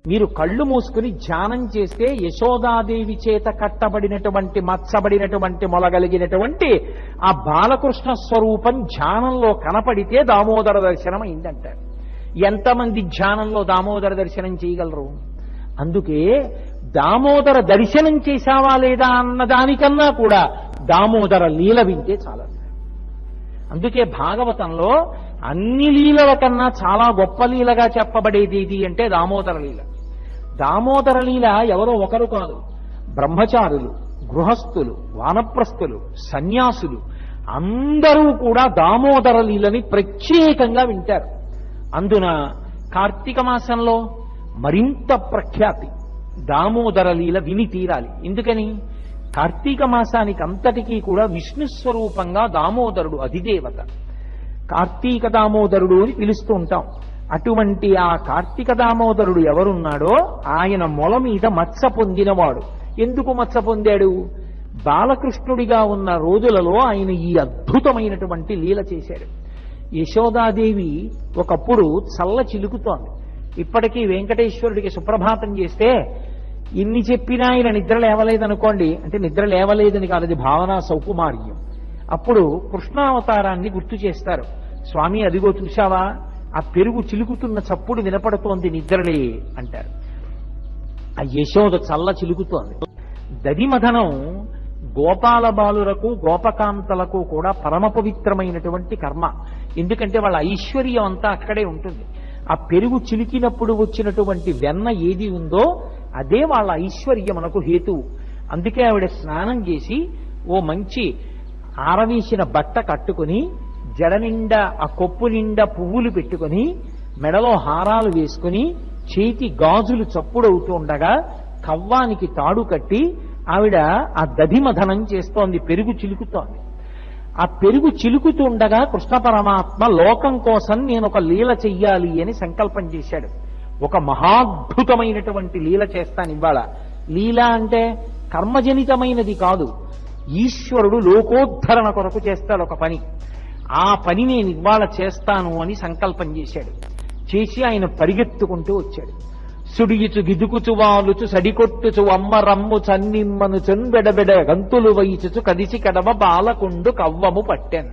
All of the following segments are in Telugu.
మీరు కళ్ళు మూసుకుని ధ్యానం చేస్తే యశోదాదేవి చేత కట్టబడినటువంటి మచ్చబడినటువంటి మొలగలిగినటువంటి ఆ బాలకృష్ణ స్వరూపం ధ్యానంలో కనపడితే దామోదర దర్శనం అయిందంటారు. ఎంతమంది ధ్యానంలో దామోదర దర్శనం చేయగలరు? అందుకే దామోదర దర్శనం చేశావా లేదా అన్నదానికన్నా కూడా దామోదర లీల వింటే చాలా. అందుకే భాగవతంలో అన్ని లీలల కన్నా చాలా గొప్ప లీలగా చెప్పబడేది ఏది అంటే దామోదర లీల. దామోదర లీల ఎవరో ఒకరు కాదు, బ్రహ్మచారులు, గృహస్థులు, వానప్రస్థులు, సన్యాసులు అందరూ కూడా దామోదర లీలని ప్రత్యేకంగా వింటారు. అందున కార్తీక మాసంలో మరింత ప్రఖ్యాతి దామోదర లీల విని తీరాలి. ఎందుకని? కార్తీక మాసానికి అంతటికీ కూడా విష్ణు స్వరూపంగా దామోదరుడు అధిదేవత. కార్తీక దామోదరుడు అని పిలుస్తూ ఉంటాం. అటువంటి ఆ కార్తీక దామోదరుడు ఎవరున్నాడో ఆయన మొల మీద మత్స పొందినవాడు. ఎందుకు మత్స పొందాడు? బాలకృష్ణుడిగా ఉన్న రోజులలో ఆయన ఈ అద్భుతమైనటువంటి లీల చేశాడు. యశోదాదేవి ఒకప్పుడు చల్ల చిలుకుతోంది. ఇప్పటికీ వెంకటేశ్వరుడికి సుప్రభాతం చేస్తే ఇన్ని చెప్పినా ఆయన నిద్ర లేవలేదనుకోండి, అంటే నిద్ర లేవలేదని కాదు, అది భావనా సౌకుమార్యం. అప్పుడు కృష్ణావతారాన్ని గుర్తు చేస్తారు. స్వామి అదిగో చూశావా, ఆ పెరుగు చిలుకుతున్న చప్పుడు వినపడుతోంది, నిద్రలే అంటారు. ఆ యశోద చల్ల చిలుకుతోంది. దధిమథనం గోపాల బాలురకు గోపకాంతలకు కూడా పరమ పవిత్రమైనటువంటి కర్మ. ఎందుకంటే వాళ్ళ ఐశ్వర్యం అంతా అక్కడే ఉంటుంది. ఆ పెరుగు చిలికినప్పుడు వచ్చినటువంటి వెన్న ఏది ఉందో అదే వాళ్ళ ఐశ్వర్యమునకు హేతువు. అందుకే ఆవిడ స్నానం చేసి ఓ మంచి ఆరవీసిన బట్ట కట్టుకుని జడ నిండా ఆ కొప్పు నిండా పువ్వులు పెట్టుకుని మెడలో హారాలు వేసుకుని చేతి గాజులు చప్పుడవుతూ ఉండగా కవ్వానికి తాడు కట్టి ఆవిడ ఆ దధిమథనం చేస్తోంది, పెరుగు చిలుకుతోంది. ఆ పెరుగు చిలుకుతుండగా కృష్ణ పరమాత్మ లోకం కోసం నేను ఒక లీల చెయ్యాలి అని సంకల్పం చేశాడు. ఒక మహాద్భుతమైనటువంటి లీల చేస్తాను ఇవాళ. లీల అంటే కర్మజనితమైనది కాదు, ఈశ్వరుడు లోకోద్ధరణ కొరకు చేస్తాడు ఒక పని. ఆ పని నేను ఇవాళ చేస్తాను అని సంకల్పం చేశాడు. చేసి ఆయన పరిగెత్తుకుంటూ వచ్చాడు. సుడియుచు గిదుకుచు వాలుచు సడికొట్టుచు అమ్మ రమ్ము చన్నిమ్మను చొన్బెడబెడ గంతులు వయచుచు కదిసి కడవ బాలకుండు కవ్వము పట్టాను.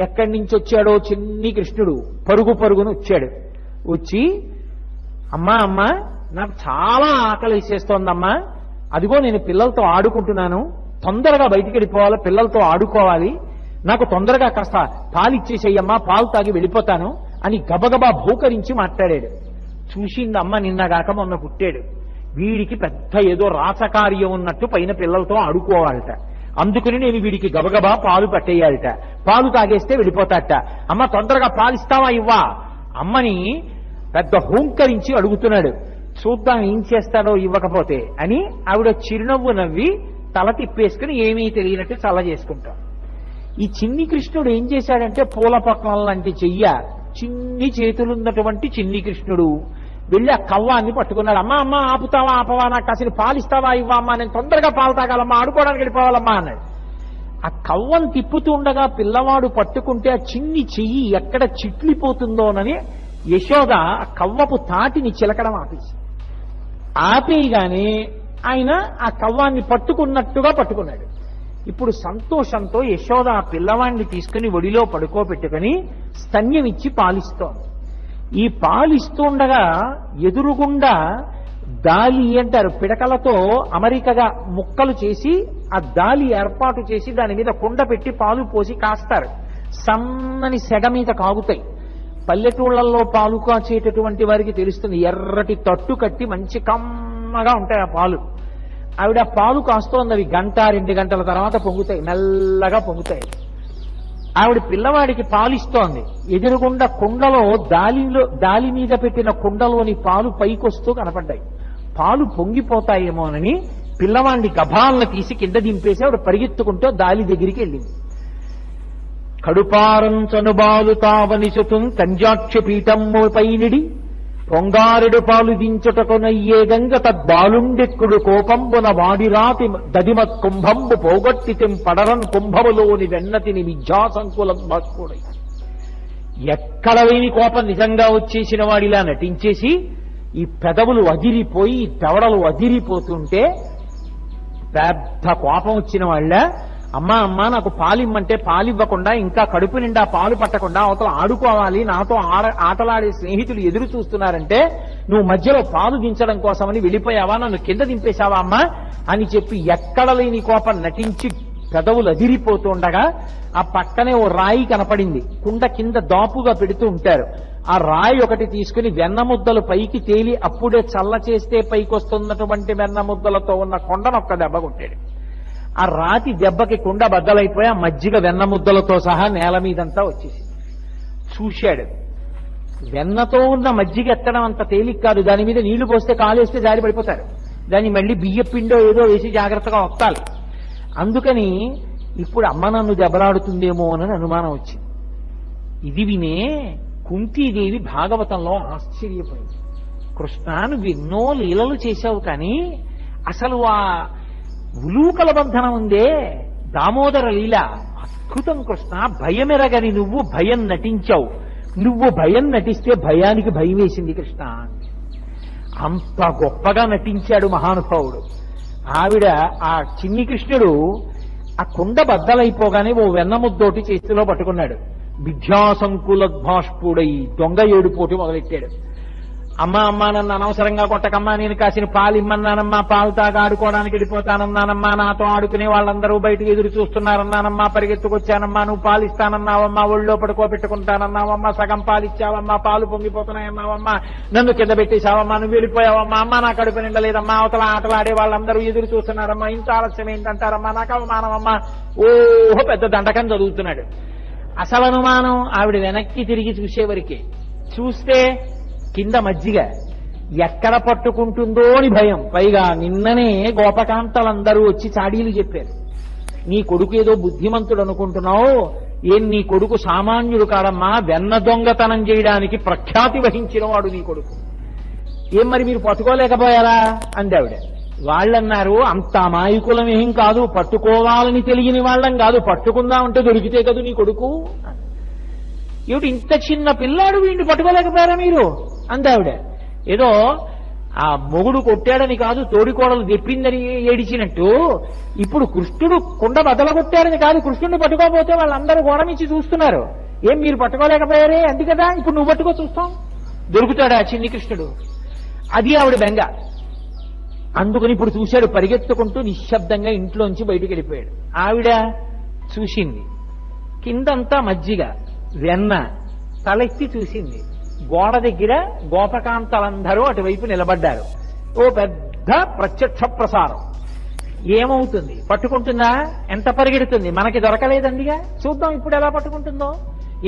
ఎక్కడి నుంచి వచ్చాడో చిన్ని కృష్ణుడు పరుగు పరుగును వచ్చాడు. వచ్చి అమ్మా అమ్మా నాకు చాలా ఆకలి వేసేస్తోందమ్మా, అదిగో నేను పిల్లలతో ఆడుకుంటున్నాను, తొందరగా బయటికి వెళ్ళిపోవాలి, పిల్లలతో ఆడుకోవాలి, నాకు తొందరగా కాస్త పాలు ఇచ్చేసేయమ్మా, పాలు తాగి వెళ్ళిపోతాను అని గబగబా భూకరించి మాట్లాడాడు. చూసింది అమ్మ, నిన్నగాక మొన్న పుట్టాడు, వీడికి పెద్ద ఏదో రాసకార్యం ఉన్నట్టు పైన పిల్లలతో ఆడుకోవాలట, అందుకని నేను వీడికి గబగబా పాలు పట్టేయాలట, పాలు తాగేస్తే వెళ్ళిపోతాట, అమ్మ తొందరగా పాలిస్తావా ఇవ్వా అమ్మని పెద్ద హూంకరించి అడుగుతున్నాడు. చూద్దాం ఏం చేస్తాడో ఇవ్వకపోతే అని ఆవిడ చిరునవ్వు నవ్వి తల తిప్పేసుకుని ఏమీ తెలియనట్టు చల్ల చేసుకుంటాం. ఈ చిన్ని కృష్ణుడు ఏం చేశాడంటే పూల పక్కన లాంటి చెయ్య, చిన్ని చేతులున్నటువంటి చిన్ని కృష్ణుడు వెళ్ళి ఆ కవ్వాన్ని పట్టుకున్నాడు. అమ్మా అమ్మ ఆపుతావా ఆపవా, నాకు కాసిన పాలిస్తావా ఇవ్వా అమ్మా, నేను తొందరగా పాలు తాగాలమ్మా, ఆడుకోవడానికి వెళ్ళిపోవాలమ్మా అన్నాడు. ఆ కవ్వం తిప్పుతుండగా పిల్లవాడు పట్టుకుంటే ఆ చిన్ని చెయ్యి ఎక్కడ చిట్లిపోతుందోనని యశోద ఆ కవ్వపు తాటిని చిలకడం ఆపేయగానే ఆయన ఆ కవ్వాన్ని పట్టుకున్నట్టుగా పట్టుకున్నాడు. ఇప్పుడు సంతోషంతో యశోద ఆ పిల్లవాడిని తీసుకుని ఒడిలో పడుకోబెట్టుకుని స్తన్యం ఇచ్చి పాలిస్తోంది. ఈ పాలిస్తుండగా ఎదురుగుండా దాలి అంటారు, పిడకలతో అమరికగా ముక్కలు చేసి ఆ దాలి ఏర్పాటు చేసి దాని మీద కుండ పెట్టి పాలు పోసి కాస్తారు. సన్నని సెగ మీద కాగుతాయి. పల్లెటూళ్లలో పాలు కాచేటటువంటి వారికి తెలుస్తుంది, ఎర్రటి తట్టు కట్టి మంచి కమ్మగా ఉంటాయి ఆ పాలు. ఆవిడ పాలు కాస్తోంది, అవి గంట 2 గంటల తర్వాత పొంగుతాయి, మెల్లగా పొంగుతాయి. ఆవిడ పిల్లవాడికి పాలిస్తోంది. ఎదురుగుండా కుండలో దాలి మీద పెట్టిన కుండలోని పాలు పైకొస్తూ కనపడ్డాయి. పాలు పొంగిపోతాయేమోనని పిల్లవాడిని గభాలను తీసి కింద దింపేసి ఆవిడ పరిగెత్తుకుంటూ దాలి దగ్గరికి వెళ్ళింది. కడుపారం చనుబాలు తావనిసుతుం కంజాక్ష పీఠమ్ము పైనిడి పొంగారెడు పాలు దించుటకునయ్యే గంగ తద్బాలుండెక్కుడు కోపంబున వాడిరాతి దదిమత్ కుంభంబు పోగొట్టితిం పడరన్ కుంభములోని వెన్నతిని విద్యాసంకులం భాస్కుడై. ఎక్కడ లేని కోపం నిజంగా వచ్చేసిన వాడిలా నటించేసి ఈ పెదవులు అదిరిపోయి ఈ పెవడలు అదిరిపోతుంటే పెద్ద కోపం వచ్చిన వాళ్ళ అమ్మా అమ్మా నాకు పాలిమ్మంటే పాలివ్వకుండా ఇంకా కడుపు నిండా పాలు పట్టకుండా అవతల ఆడుకోవాలి, నాతో ఆటలాడే స్నేహితులు ఎదురు చూస్తున్నారంటే నువ్వు మధ్యలో పాలు దించడం కోసమని వెళ్ళిపోయావా, నన్ను కింద దింపేశావా అమ్మా అని చెప్పి ఎక్కడ లేని కోపం నటించి పెదవులు అదిరిపోతుండగా ఆ పక్కనే ఓ రాయి కనపడింది. కుండ కింద దాపుగా పెడుతూ ఉంటారు. ఆ రాయి ఒకటి తీసుకుని వెన్నముద్దలు పైకి తేలి అప్పుడే చల్ల చేస్తే పైకి వస్తున్నటువంటి వెన్నముద్దలతో ఉన్న కొండనొక్క దెబ్బ కొట్టాడు. ఆ రాతి దెబ్బకి కుండ బద్దలైపోయి ఆ మజ్జిగ వెన్నముద్దలతో సహా నేల మీదంతా వచ్చేసింది. చూశాడు, వెన్నతో ఉన్న మజ్జిగ ఎత్తడం అంత తేలిక కాదు. దాని మీద నీళ్లు పోస్తే కాలేస్తే జారి పడిపోతారు. దాన్ని మళ్ళీ బియ్య పిండో ఏదో వేసి జాగ్రత్తగా వత్తాలి. అందుకని ఇప్పుడు అమ్మ నన్ను దెబ్బలాడుతుందేమో అని అనుమానం వచ్చింది. ఇది వినే కుంతీదేవి భాగవతంలో ఆశ్చర్యపోయింది. కృష్ణ నువ్వు ఎన్నో లీలలు చేశావు, కానీ అసలు ఆ ఉలూకల బంధనం ఉందే దామోదర లీల అద్భుతం కృష్ణ. భయమెరగని నువ్వు భయం నటించావు. నువ్వు భయం నటిస్తే భయానికి భయం వేసింది కృష్ణ. అంత గొప్పగా నటించాడు మహానుభావుడు. ఆవిడ ఆ చిన్ని కృష్ణుడు ఆ కుండ బద్దలైపోగానే ఓ వెన్నముద్దోటి చేతిలో పట్టుకున్నాడు. విద్యాసంకులద్భాష్పుడై దొంగ ఏడుపోటు మొదలెట్టాడు. అమ్మా అమ్మా నన్ను అనవసరంగా కొట్టకమ్మా, నేను కాసిన పాలు ఇమ్మన్నానమ్మా, పాలు తాగా ఆడుకోవడానికి వెళ్ళిపోతానన్నానమ్మా, నాతో ఆడుకునే వాళ్ళందరూ బయటకు ఎదురు చూస్తున్నారన్నానమ్మా, పరిగెత్తుకొచ్చానమ్మా, నువ్వు పాలు ఇస్తానన్నావమ్మా, ఒళ్ళో పడుకోబెట్టుకుంటానన్నావమ్మా, సగం పాలు ఇచ్చావమ్మా, పాలు పొంగిపోతున్నాయన్నావమ్మా, నన్ను కింద పెట్టేశావమ్మా, నువ్వు వెళ్ళిపోయావమ్మా, అమ్మా నా కడుపు నిండలేదమ్మా, అవతల ఆటలాడే వాళ్ళందరూ ఎదురు చూస్తున్నారమ్మా, ఇంత ఆలస్యం ఏంటంటారమ్మా, నాకు అవమానమమ్మా. ఓహో పెద్ద దండకం చదువుతున్నాడు. అసలు అనుమానం ఆవిడ వెనక్కి తిరిగి చూసేవరకే. చూస్తే కింద మజ్జిగ ఎక్కడ పట్టుకుంటుందో అని భయం. పైగా నిన్ననే గోపకాంతలందరూ వచ్చి చాడీలు చెప్పారు. నీ కొడుకు ఏదో బుద్ధిమంతుడు అనుకుంటున్నావు, ఏం నీ కొడుకు సామాన్యుడు కాడమ్మా, వెన్న దొంగతనం చేయడానికి ప్రఖ్యాతి వహించిన వాడు నీ కొడుకు. ఏం మరి మీరు పట్టుకోలేకపోయారా అందావిడ. వాళ్ళన్నారు అంత అమాయకులం ఏం కాదు, పట్టుకోవాలని తెలియని వాళ్ళం కాదు, పట్టుకుందామంటే దొరికితే కదా నీ కొడుకు. ఏమిటి ఇంత చిన్న పిల్లాడు వీడిని పట్టుకోలేకపోయారా మీరు అందావిడ. ఏదో ఆ మొగుడు కొట్టాడని కాదు, తోడికోడలు తెప్పిందని ఏడిచినట్టు ఇప్పుడు కృష్ణుడు కుండ బదలగొట్టాడని కాదు, కృష్ణుడిని పట్టుకోకపోతే వాళ్ళందరూ గోడమించి చూస్తున్నారు. ఏం మీరు పట్టుకోలేకపోయారే అంది కదా, ఇప్పుడు నువ్వు పట్టుకో చూస్తాం, దొరుకుతాడా చిన్ని కృష్ణుడు. అది ఆవిడ బెంగ. అందుకని ఇప్పుడు చూశాడు, పరిగెత్తుకుంటూ నిశ్శబ్దంగా ఇంట్లోంచి బయటికి వెళ్ళిపోయాడు. ఆవిడ చూసింది, కిందంతా మజ్జిగ వెన్న. తలెత్తి చూసింది, గోడ దగ్గర గోపకాంతలందరూ అటువైపు నిలబడ్డారు. ఓ పెద్ద ప్రత్యక్ష ప్రసారం. ఏమవుతుంది, పట్టుకుంటుందా? ఎంత పరిగెడుతుంది? మనకి దొరకలేదండిగా, చూద్దాం ఇప్పుడు ఎలా పట్టుకుంటుందో.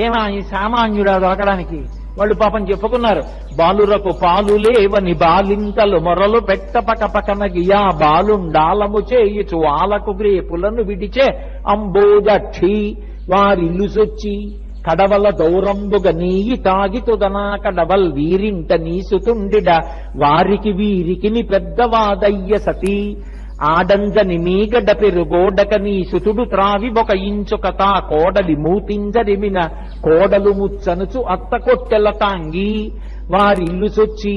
ఏమా ఈ సామాన్యుడా దొరకడానికి? వాళ్ళు పాపం చెప్పుకున్నారు, బాలురకు పాలు లేవని బాలింతలు మొరలు పెట్ట పకపకన గియా బాలుండాలము చేయుచు ఆలకు గ్రేపులను విడిచే అంబోదక్షి వారిల్లు సొచ్చి కడవల దౌరంబుగ నీయి తాగితుదనా కడవల్ వీరింట నీసుతుండిడ వారికి వీరికిని పెద్దవాదయ్య సతీ ఆడంజని మీగడ పెరుగోడక నీ సుతుడు త్రావి ఒక ఇంచుక తా కోడలి మూతింజరిమిన కోడలు ముచ్చనుచు అత్త కొట్టెల తాంగి వారిల్లు సొచ్చి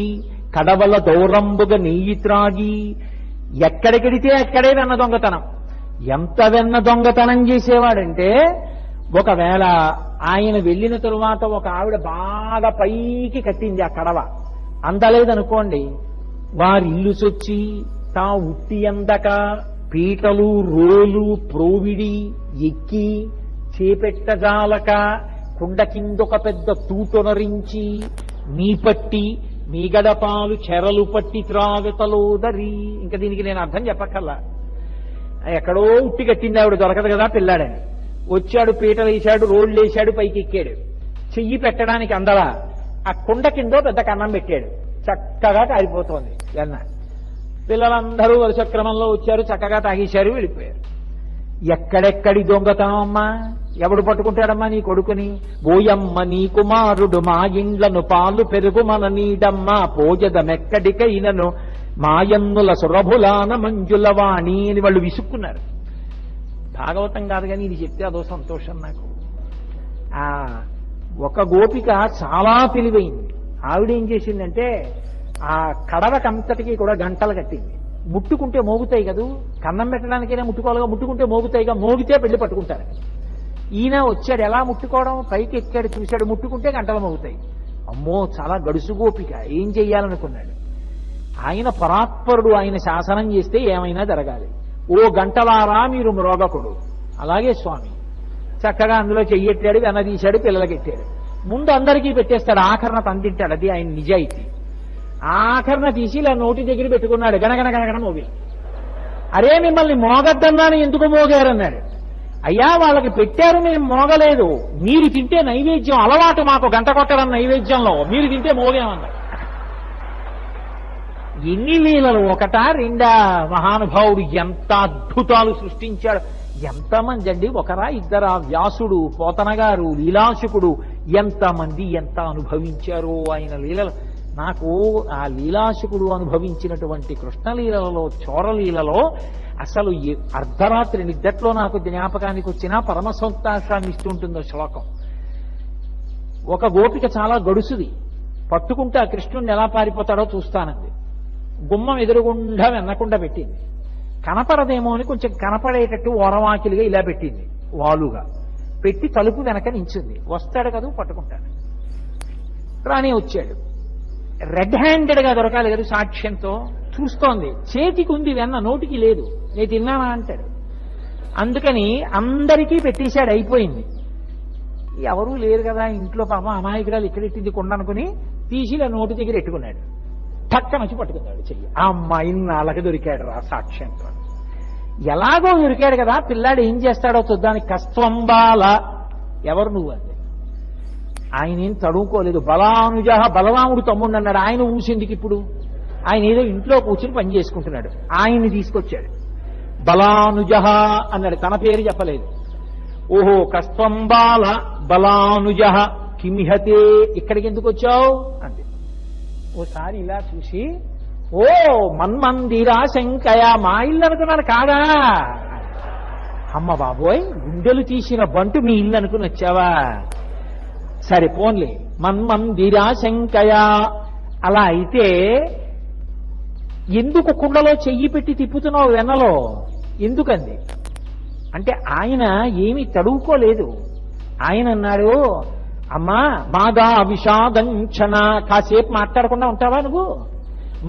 కడవల దౌరంబుగ నీయి త్రాగి. ఎక్కడికెడితే అక్కడే వెన్న దొంగతనం. ఎంత వెన్న దొంగతనం చేసేవాడంటే, ఒకవేళ ఆయన వెళ్ళిన తరువాత ఒక ఆవిడ బాగా పైకి కట్టింది ఆ కడవ, అందలేదనుకోండి, వారిల్లు సొచ్చి తా ఉట్టి అందక పీటలు రోలు ప్రోవిడి ఎక్కి చేపెట్టజాలక కుండ కిందొక పెద్ద తూటొనరించి మీ పట్టి మీ గడపాలు చెరలు పట్టి త్రాగతలోదరి. ఇంకా దీనికి నేను అర్థం చెప్పక్కల్లా. ఎక్కడో ఉట్టి కట్టింది ఆవిడ, దొరకదు కదా పిల్లాడని. వచ్చాడు, పీటలు వేశాడు, రోడ్లు వేశాడు, పైకి ఎక్కాడు. చెయ్యి పెట్టడానికి అందలా ఆ కుండ కిందో పెద్ద కన్నం పెట్టాడు. చక్కగా కారిపోతోంది వెన్న. పిల్లలందరూ వరుస క్రమంలో వచ్చారు, చక్కగా తాగేశారు, వెళ్ళిపోయారు. ఎక్కడెక్కడి దొంగతనం అమ్మా? ఎవడు పట్టుకుంటాడమ్మా నీ కొడుకుని? బోయమ్మ నీ కుమారుడు మా ఇండ్లను పాలు పెరుగు మన నీడమ్మ పోజదమెక్కడికైనను మాయన్నుల సురభులాన మంజులవాణి అని వాళ్ళు విసుక్కున్నారు. భాగవతం కాదు కానీ ఇది చెప్తే అదో సంతోషం నాకు. ఒక గోపిక చాలా తెలివైంది. ఆవిడేం చేసిందంటే, ఆ కడవకంతటికి కూడా గంటలు కట్టింది. ముట్టుకుంటే మోగుతాయి కదూ, కన్నం పెట్టడానికైనా ముట్టుకోవాలిగా, ముట్టుకుంటే మోగుతాయిగా, మోగితే పెళ్లి పట్టుకుంటారు. ఈయన వచ్చాడు, ఎలా ముట్టుకోవడం, పైకి ఎక్కాడు, చూశాడు, ముట్టుకుంటే గంటలు మోగుతాయి. అమ్మో చాలా గడుసు గోపిక, ఏం చెయ్యాలనుకున్నాడు. ఆయన పరాత్పరుడు, ఆయన శాసనం చేస్తే ఏమైనా జరగాలి. ఓ గంటలారా మీరు మ్రోగకుడు. అలాగే స్వామి చక్కగా అందులో చెయ్యెట్టాడు, వెనదీశాడు, పిల్లలకెట్టాడు. ముందు అందరికీ పెట్టేస్తాడు, ఆఖరణ తంతింటాడు. అది ఆయన నిజాయితీ. ఆఖరణ తీసి ఇలా నోటి దగ్గర పెట్టుకున్నాడు. గనగన గనగన మోగి. అరే మిమ్మల్ని మోగద్దన్నాను, ఎందుకు మోగారన్నాడు. అయ్యా వాళ్ళకి పెట్టారు, మేము మోగలేదు. మీరు తింటే నైవేద్యం అలవాటు మాకు, గంట కొట్టడం నైవేద్యంలో, మీరు తింటే మోగేమన్నారు. ఎన్ని లీలలు, ఒకటా రెండా? మహానుభావుడు ఎంత అద్భుతాలు సృష్టించాడు. ఎంతమంది అండి, ఒకరా ఇద్దరా? వ్యాసుడు, పోతనగారు, లీలాశుకుడు, ఎంతమంది ఎంత అనుభవించారో ఆయన లీలలు. నాకు ఆ లీలాశుకుడు అనుభవించినటువంటి కృష్ణలీలలో, చోరలీలలో అసలు అర్ధరాత్రి నిద్దట్లో నాకు జ్ఞాపకానికి వచ్చినా పరమ సంతోషాన్ని ఇస్తుంటుందో శ్లోకం. ఒక గోపిక చాలా గడుసుది, పట్టుకుంటే ఆ కృష్ణుడిని ఎలా పారిపోతాడో చూస్తానంది. గుమ్మం ఎదురుగుండా వెన్నకుండా పెట్టింది. కనపడదేమో అని కొంచెం కనపడేటట్టు ఓరవాకిలిగా ఇలా పెట్టింది, వాలుగా పెట్టి తలుపు వెనక నించుంది. వస్తాడు కదా, పట్టుకుంటాడు. రాని వచ్చాడు. రెడ్ హ్యాండెడ్ గా దొరకాలి కదా సాక్ష్యంతో. చూస్తోంది, చేతికి ఉంది వెన్న, నోటికి లేదు. నేను తిన్నానా అంటాడు. అందుకని అందరికీ పెట్టేశాడు, అయిపోయింది. ఎవరూ లేరు కదా ఇంట్లో, పాపం అమాయకురాలు ఇక్కడెట్టింది కొండ అనుకుని తీసి ఇలా నోటి దగ్గర ఎట్టుకున్నాడు. టక్కన వచ్చి పట్టుకున్నాడు చెయ్యి. ఆ అమ్మాయిని నాళ్ళకి దొరికాడు రా సాక్ష్యంతో. ఎలాగో దొరికాడు కదా, పిల్లాడు ఏం చేస్తాడో చూద్దానికి. కస్త్వంబాల, ఎవరు నువ్వు అంది. ఆయన ఏం తడువుకోలేదు. బలానుజ, బలరాముడు తమ్ముడు అన్నాడు. ఆయన ఊసిందికి ఇప్పుడు ఆయన ఏదో ఇంట్లో కూర్చుని పని చేసుకుంటున్నాడు. ఆయన్ని తీసుకొచ్చాడు. బలానుజ అన్నాడు, తన పేరు చెప్పలేదు. ఓహో కస్త్వంబాల బలానుజ కిమిహతే, ఇక్కడికి ఎందుకు వచ్చావు అంది. ఓసారి ఇలా చూసి, ఓ మన్మందిరా శంకయ, మా ఇల్లు అనుకున్నాను కాదా? అమ్మ బాబోయ్, గుండెలు తీసిన బంటు మీ ఇల్లు అనుకుని వచ్చావా? సరే పోన్లే, మన్మందిరా శంకయ. అలా అయితే ఎందుకు కుండలో చెయ్యి పెట్టి తిప్పుతున్నావు వెన్నలో, ఎందుకంది అంటే ఆయన ఏమీ తడువుకోలేదు. ఆయన అన్నాడు, అమ్మా బాగా విషాదంచన, కాసేపు మాట్లాడకుండా ఉంటావా నువ్వు?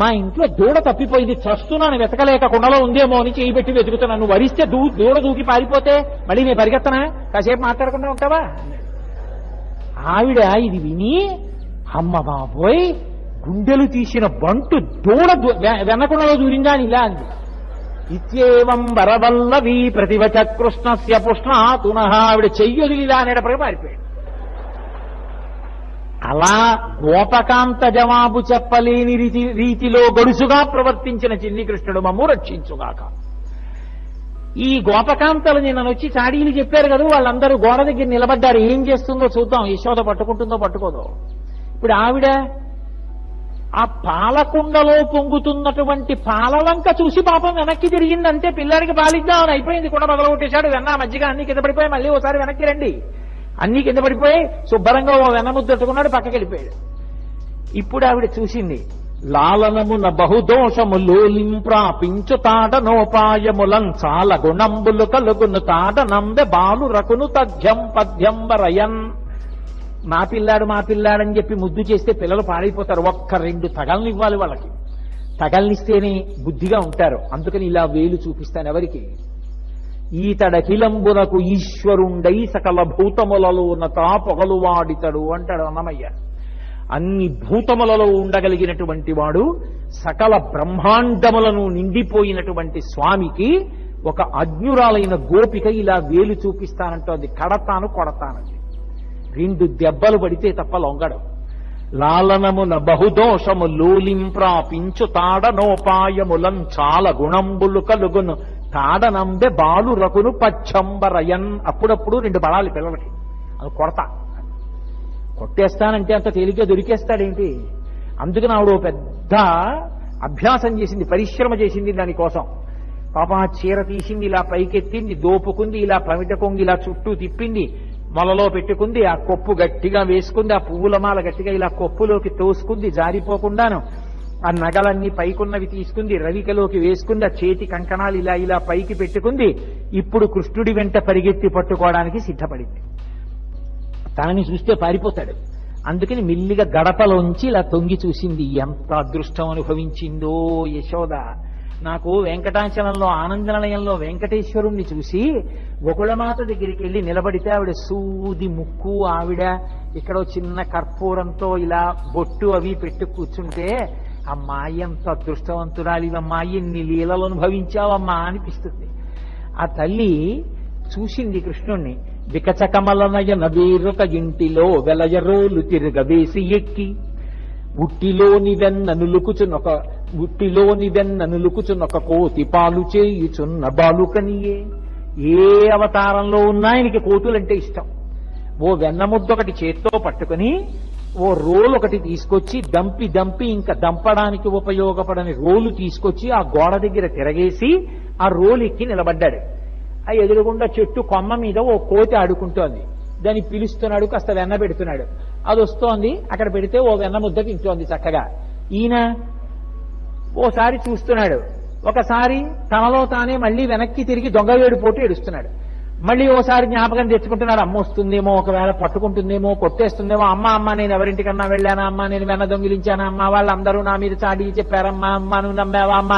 మా ఇంట్లో దూడ తప్పిపోయింది, చస్తున్నాను, వెతకలేక కుండలో ఉందేమో అని చేయి పెట్టి వెతుకుతున్నాను. నువ్వు వరిస్తే దూడ దూకి పారిపోతే మళ్ళీ నేను పరిగెత్తనా? కాసేపు మాట్లాడకుండా ఉంటావా? ఆవిడ ఇది విని, అమ్మ బాబోయ్, గుండెలు తీసిన బంటు దూడ వెన్నకుండలో దూరిందా అని ఇలా అంది. ఇత్యేవం వరవల్లవి ప్రతివచ కృష్ణస్య పుష్ణాతున. ఆవిడ చెయ్యొదిలిలా అనేటప్పటికీ పారిపోయాడు. అలా గోపకాంత జవాబు చెప్పలేని రీతిలో గడుసుగా ప్రవర్తించిన చిన్ని కృష్ణుడు మమ్ము రక్షించుగాక. ఈ గోపకాంతలు నిన్న వచ్చి చాడీలు చెప్పారు కదా, వాళ్ళందరూ గోడ దగ్గర నిలబడ్డారు. ఏం చేస్తుందో చూద్దాం, యశోద పట్టుకుంటుందో పట్టుకోదో. ఇప్పుడు ఆవిడ ఆ పాలకుండలో పొంగుతున్నటువంటి పాలవంక చూసి పాపం వెనక్కి తిరిగిందంటే, పిల్లాడికి పాలిద్దామని అయిపోయింది. కూడా బదలగొట్టేశాడు, వెన్న మజ్జిగ అన్ని కింద పడిపోయి, మళ్ళీ ఓసారి వెనక్కి రండి, అన్ని కింద పడిపోయి శుభ్రంగా ఓ వెన్న ముద్దట్టుకున్నాడు, పక్కకి వెళ్ళిపోయాడు. ఇప్పుడు ఆవిడ చూసింది, లాలనమున బహుదోషము లోలింప్రాపించు తాడనోపాయములం చాలా గుణంబులు కలుగును తాడనంబె బాలు రకును తథ్యం పద్యంబరయన్. మా పిల్లాడని చెప్పి ముద్దు చేస్తే పిల్లలు పాడైపోతారు. ఒక్క 2 తగల్ని ఇవ్వాలి వాళ్ళకి, తగల్నిస్తేనే బుద్ధిగా ఉంటారు. అందుకని ఇలా వేలు చూపిస్తాను ఎవరికి. ఈతడఖిలంబునకు ఈశ్వరుండై సకల భూతములలో ఉన్నతా పొగలు వాడితడు అంటాడు అన్నమయ్య. అన్ని భూతములలో ఉండగలిగినటువంటి వాడు, సకల బ్రహ్మాండములను నిండిపోయినటువంటి స్వామికి ఒక అజ్ఞురాలైన గోపిక ఇలా వేలు చూపిస్తానంటోంది. కడతాను కొడతానంది. 2 దెబ్బలు పడితే తప్ప లొంగడం. లాలనమున బహుదోషము లోలింప్రాపించు తాడనోపాయములం చాలా గుణంబులు కలుగును తాడనంబె బాలు రకును పచ్చంబరయన్. అప్పుడప్పుడు 2 బలాలి పిల్లలకి, అది కొడతా. కొట్టేస్తానంటే అంత తేలిగ్గా దొరికేస్తాడేంటి? అందుకని ఆవిడ పెద్ద అభ్యాసం చేసింది, పరిశ్రమ చేసింది దానికోసం. పాప చీర తీసింది, ఇలా పైకెత్తింది, దోపుకుంది, ఇలా పమిట కొంగి ఇలా చుట్టూ తిప్పింది, మొలలో పెట్టుకుంది, ఆ కొప్పు గట్టిగా వేసుకుంది, ఆ పువ్వుల మాల గట్టిగా ఇలా కొప్పులోకి తోసుకుంది జారిపోకుండాను. ఆ నగలన్నీ పైకున్నవి తీసుకుంది, రవికలోకి వేసుకుంది, ఆ చేతి కంకణాలు ఇలా ఇలా పైకి పెట్టుకుంది. ఇప్పుడు కృష్ణుడి వెంట పరిగెత్తి పట్టుకోవడానికి సిద్ధపడింది. తనని చూస్తే పారిపోతాడు. అందుకని మెల్లిగా గడపలోంచి ఇలా తొంగి చూసింది. ఎంత అదృష్టం అనుభవించిందో యశోద. నాకు వెంకటాచలంలో ఆనందనిలయంలో వెంకటేశ్వరుణ్ణి చూసి గోకుళమాత దగ్గరికి వెళ్ళి నిలబడితే ఆవిడ సూది ముక్కు, ఆవిడ ఇక్కడ చిన్న కర్పూరంతో ఇలా బొట్టు అవి పెట్టు కూర్చుంటే అమ్మాయి ఎంత అదృష్టవంతురాలివమ్మా, ఎన్ని లీలలు అనుభవించావమ్మా అనిపిస్తుంది. ఆ తల్లి చూసింది కృష్ణుణ్ణి. వికచకమలనయన వేరొక ఇంటిలో వెలయరోలు తిరగవేసి ఎక్కి ఉట్టిలోని వెన్ననులుకుచునొక కోతి పాలు చేయుచున్న బాలుకనియే. ఏ అవతారంలో ఉన్నా ఆయనకి కోతులంటే ఇష్టం. ఓ వెన్నముద్దొకటి చేత్తో పట్టుకుని ఓ రోలు ఒకటి తీసుకొచ్చి దంపి ఇంకా దంపడానికి ఉపయోగపడని రోలు తీసుకొచ్చి ఆ గోడ దగ్గర తిరగేసి ఆ రోలు ఎక్కి నిలబడ్డాడు. ఆ ఎదురుగుండా చెట్టు కొమ్మ మీద ఓ కోతి ఆడుకుంటోంది. దాన్ని పిలుస్తున్నాడు, కాస్త వెన్న పెడుతున్నాడు. అది వస్తోంది, అక్కడ పెడితే ఓ వెన్న ముద్ద తింటోంది చక్కగా. ఈయన ఓసారి చూస్తున్నాడు, ఒకసారి తనలో తానే మళ్ళీ వెనక్కి తిరిగి దొంగ వేడిపోటు ఏడుస్తున్నాడు. మళ్ళీ ఓసారి జ్ఞాపకం తెచ్చుకుంటున్నాడు, అమ్మ వస్తుందేమో, ఒకవేళ పట్టుకుంటుందేమో, కొట్టేస్తుందేమో, అమ్మ నేను ఎవరింటికన్నా వెళ్ళానా, అమ్మ నేను వెన్న దొంగిలించానా, అమ్మ వాళ్ళందరూ నా మీద చాడీ చెప్పారమ్మా, అమ్మ నువ్వు నమ్మావా, అమ్మ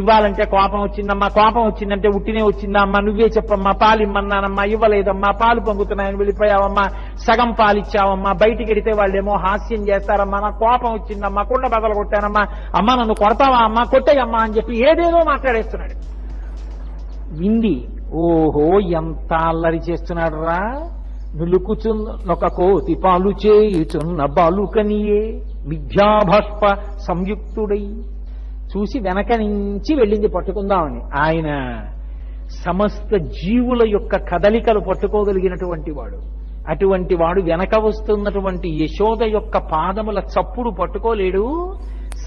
ఇవ్వాలంటే కోపం వచ్చిందమ్మా, కోపం వచ్చిందంటే ఉట్టినే వచ్చిందా అమ్మా, నువ్వే చెప్పమ్మా, పాలు ఇమ్మన్నానమ్మా, ఇవ్వలేదమ్మా, పాలు పొంగుతున్నాయని వెళ్ళిపోయావమ్మా, సగం పాలిచ్చావమ్మా, బయటికి వెడితే వాళ్ళేమో హాస్యం చేస్తారమ్మా, నాకు కోపం వచ్చిందమ్మా, కుండ బదలు కొట్టానమ్మా, అమ్మ నన్ను కొడతావా అమ్మా, కొట్టేయమ్మా అని చెప్పి ఏదేదో మాట్లాడేస్తున్నాడు. వింది, ఓహో ఎంత అల్లరి చేస్తున్నాడు రా, నులుకుచున్నొక కోతి పాలు చేయుచున్న బాలుకనియే మిథ్యాభాష్ప సంయుక్తుడై. చూసి వెనక నుంచి వెళ్ళింది పట్టుకుందామని. ఆయన సమస్త జీవుల యొక్క కదలికలు పట్టుకోగలిగినటువంటి వాడు. అటువంటి వాడు వెనక వస్తున్నటువంటి యశోద యొక్క పాదముల చప్పుడు పట్టుకోలేడు.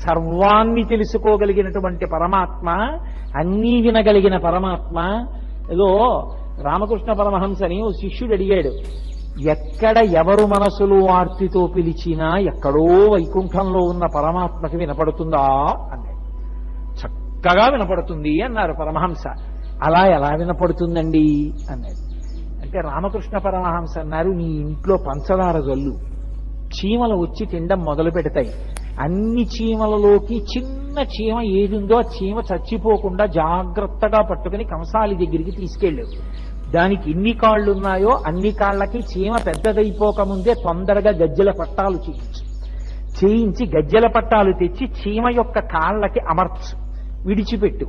సర్వాన్ని తెలుసుకోగలిగినటువంటి పరమాత్మ, అన్నీ వినగలిగిన పరమాత్మ. ఏదో రామకృష్ణ పరమహంసని ఓ శిష్యుడు అడిగాడు, ఎక్కడ ఎవరు మనసులో ఆర్తితో పిలిచినా ఎక్కడో వైకుంఠంలో ఉన్న పరమాత్మకి వినపడుతుందా అన్నాడు. చక్కగా వినపడుతుంది అన్నారు పరమహంస. అలా ఎలా వినపడుతుందండి అన్నాడు. అంటే రామకృష్ణ పరమహంస అన్నారు, నీ ఇంట్లో పంచదార జల్లు, చీమలు వచ్చి తినడం మొదలు పెడతాయి. అన్ని చీమలలోకి చిన్న చీమ ఏదుందో ఆ చీమ చచ్చిపోకుండా జాగ్రత్తగా పట్టుకుని కంసాలి దగ్గరికి తీసుకెళ్ళావు. దానికి ఎన్ని కాళ్లున్నాయో అన్ని కాళ్లకి చీమ పెద్దదైపోకముందే తొందరగా గజ్జెల పట్టాలు చేయించి గజ్జెల పట్టాలు తెచ్చి చీమ యొక్క కాళ్లకి అమర్చు, విడిచిపెట్టు.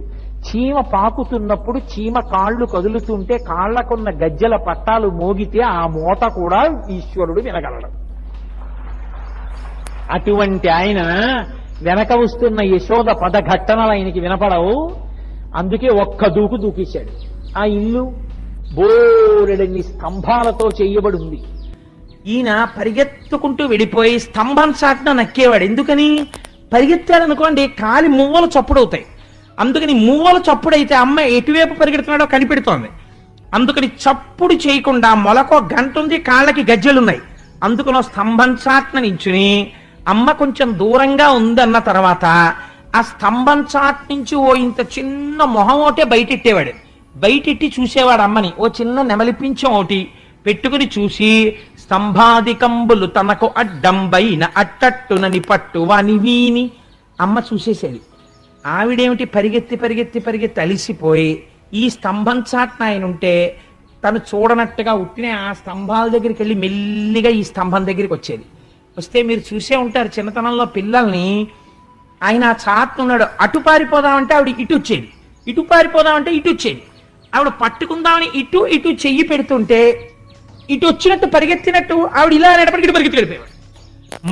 చీమ పాకుతున్నప్పుడు చీమ కాళ్లు కదులుతుంటే కాళ్లకున్న గజ్జెల పట్టాలు మోగితే ఆ మోత కూడా ఈశ్వరుడు వినగలడు. అటువంటి ఆయన వెనక వస్తున్న యశోద పదఘట్టనలు ఆయనకి వినపడవు. అందుకే ఒక్క దూకు దూకేశాడు. ఆ ఇల్లు బోరెడన్ని స్తంభాలతో చేయబడి ఉంది. ఈయన పరిగెత్తుకుంటూ వెళ్ళిపోయి స్తంభం చాటున నక్కేవాడు. ఎందుకని? పరిగెత్తాడనుకోండి కాలి మువ్వలు చప్పుడవుతాయి. అందుకని మువ్వలు చప్పుడైతే అమ్మ ఎటువైపు పరిగెడుతున్నాడో కనిపెడుతోంది. అందుకని చప్పుడు చేయకుండా మొలకో గంట ఉంది, కాళ్ళకి గజ్జెలున్నాయి. అందుకని స్తంభం చాటున నించుని అమ్మ కొంచెం దూరంగా ఉందన్న తర్వాత ఆ స్తంభం చాట్ నుంచి ఓ ఇంత చిన్న మొహం ఒకటే బయటెట్టేవాడు. బయటెట్టి చూసేవాడు అమ్మని. ఓ చిన్న నెమలిపించం ఒకటి పెట్టుకుని చూసి స్తంభాదికంబులు తనకు అడ్డంబైన అట్టట్టునని పట్టు వాని వీని అమ్మ చూసేసేది. ఆవిడేమిటి పరిగెత్తి అలిసిపోయి ఈ స్తంభం చాట్న ఆయన ఉంటే తను చూడనట్టుగా ఉట్టినే ఆ స్తంభాల దగ్గరికి వెళ్ళి మెల్లిగా ఈ స్తంభం దగ్గరికి వచ్చేది. వస్తే మీరు చూసే ఉంటారు చిన్నతనంలో పిల్లల్ని, ఆయన ఆ చాటున్నాడు, అటు పారిపోదామంటే ఆవిడ ఇటు వచ్చేది, ఇటు పారిపోదామంటే ఇటు వచ్చేది. ఆవిడ పట్టుకుందామని ఇటు చెయ్యి పెడుతుంటే ఇటు వచ్చినట్టు పరిగెత్తినట్టు ఆవిడ ఇలా అనేటప్పటికి ఇటు పరిగెత్తి వెళ్ళిపోయాడు.